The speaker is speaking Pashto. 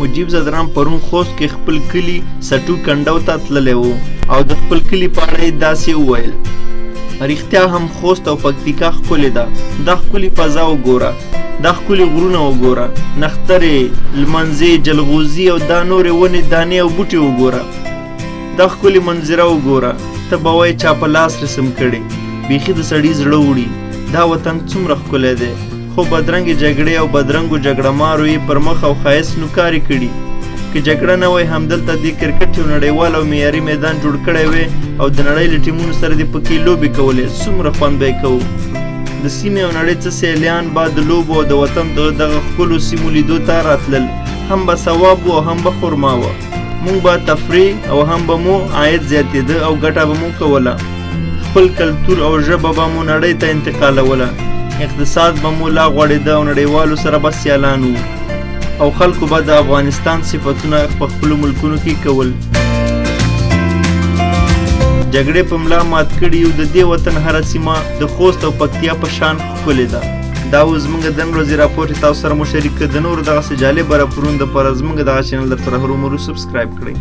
مجیب زدران پرون خوست کې خپل کلي سټو کنډو ته تللی و او د خپل کلي په اړه یې داسې وویل. رښتیا هم خوست او پکتیکا ښکلې ده. دا ښکلې فضا وګوره، دا ښکلې غرونه وګوره، نښترې، لمنځې، جلغوزي او دا نورې ونې دانې او بوټي وګوره. دا ښکلې منظره وګوره، ته به وایې چا په لاس رسم کړې. بیخي د سړي زړه وړي. دا وطن څومره ښکلی دی، خو بدرنګې جګړې او بدرنګو جګړه مارو یې پر مخ او ښایست نوکارې کړي. که جګړه نه وای همدلته دې کرکټ یو نړیوال او معیاري میدان جوړ کړی وی او د نړۍ له ټیمونو سره دې پکې لوبې کولې، څومره خوند به یې کوو. د سیمې او نړۍ څه سیلیان به د لوبو او د وطن دغه ښکلو سیمو لیدو ته راتلل. هم به ثواب و او هم به خرما وه. موږ به تفریح او هم به مو عاید زیاتېده او ګټه به مو کوله. خپل کلتور او ژبه به مو نړۍ ته انتقالوله. اقتصاد به مو لا غوړېده او نړیوالو سره به سیالان وو او خلکو به د افغانستان صفتونه په خپلو ملکونو کې کول. جګړې په ملا مات کړي یو. د دې وطن هره سیمه د خوست او پکتیا په شان ښکلې ده. دا و زموږ د نن ورځې راپور چې تاسو سره مو شریک کړ. د نورو دغسې جالبه راپورونو دپاره زموږ دغه چینل درته هرومرو سبسکرایب کړئ.